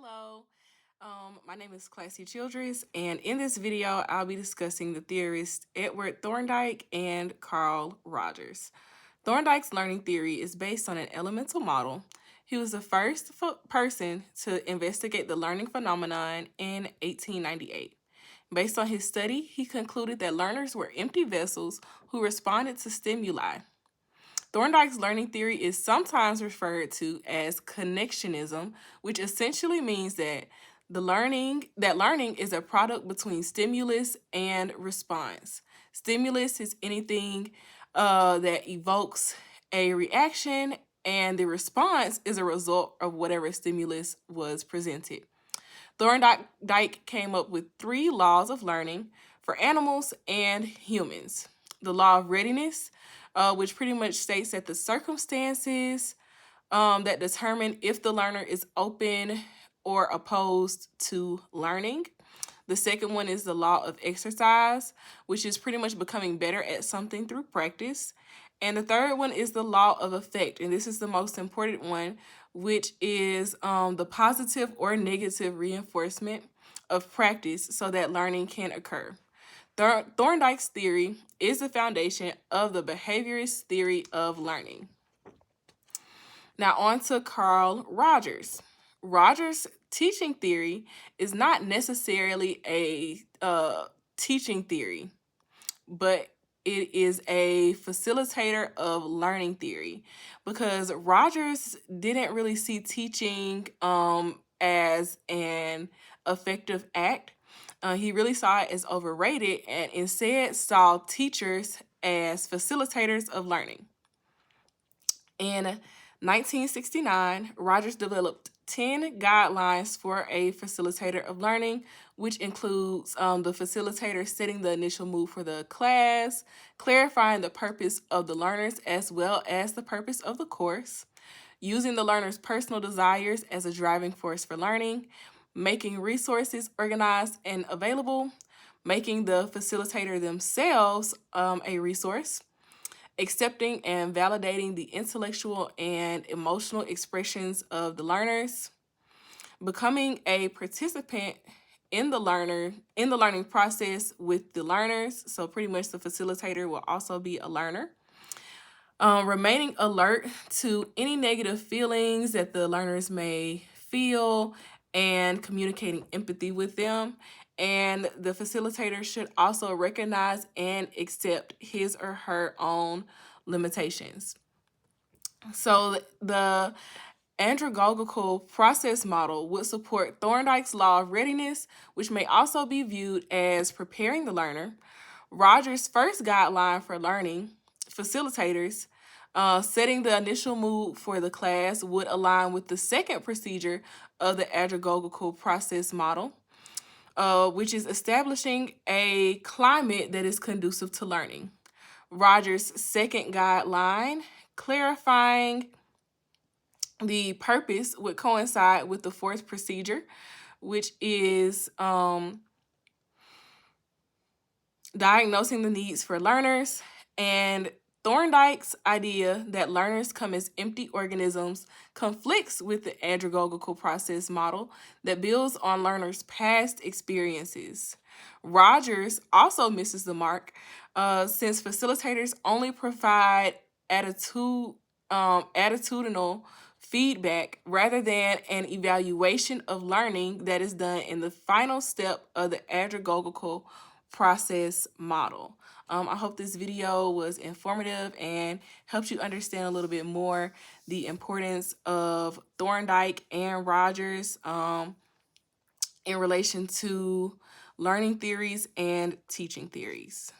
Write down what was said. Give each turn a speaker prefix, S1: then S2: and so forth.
S1: Hello, my name is Classy Childress, and in this video, I'll be discussing the theorists Edward Thorndike and Carl Rogers. Thorndike's learning theory is based on an elemental model. He was the first person to investigate the learning phenomenon in 1898. Based on his study, he concluded that learners were empty vessels who responded to stimuli. Thorndike's learning theory is sometimes referred to as connectionism, which essentially means that learning is a product between stimulus and response. Stimulus is anything that evokes a reaction, and the response is a result of whatever stimulus was presented. Thorndike came up with 3 laws of learning for animals and humans. The law of readiness, which pretty much states that the circumstances that determine if the learner is open or opposed to learning. The second one is the law of exercise, which is pretty much becoming better at something through practice. And the third one is the law of effect, and this is the most important one, which is the positive or negative reinforcement of practice so that learning can occur. Thorndike's theory is the foundation of the behaviorist theory of learning. Now on to Carl Rogers. Rogers' teaching theory is not necessarily a teaching theory, but it is a facilitator of learning theory, because Rogers didn't really see teaching as an effective act. He really saw it as overrated and instead saw teachers as facilitators of learning. In 1969, Rogers developed 10 guidelines for a facilitator of learning, which includes the facilitator setting the initial mood for the class, clarifying the purpose of the learners as well as the purpose of the course, using the learner's personal desires as a driving force for learning, making resources organized and available, making the facilitator themselves a resource, accepting and validating the intellectual and emotional expressions of the learners, becoming a participant in the learning process with the learners. So pretty much the facilitator will also be a learner. Remaining alert to any negative feelings that the learners may feel and communicating empathy with them. And the facilitator should also recognize and accept his or her own limitations. So the andragogical process model would support Thorndike's law of readiness, which may also be viewed as preparing the learner. Rogers' first guideline for learning facilitators, setting the initial mood for the class, would align with the second procedure of the andragogical process model, which is establishing a climate that is conducive to learning. Rogers' second guideline, clarifying the purpose, would coincide with the fourth procedure, which is diagnosing the needs for learners. And Thorndike's idea that learners come as empty organisms conflicts with the andragogical process model that builds on learners' past experiences. Rogers also misses the mark, since facilitators only provide attitudinal feedback rather than an evaluation of learning that is done in the final step of the andragogical process model. I hope this video was informative and helped you understand a little bit more the importance of Thorndike and Rogers in relation to learning theories and teaching theories.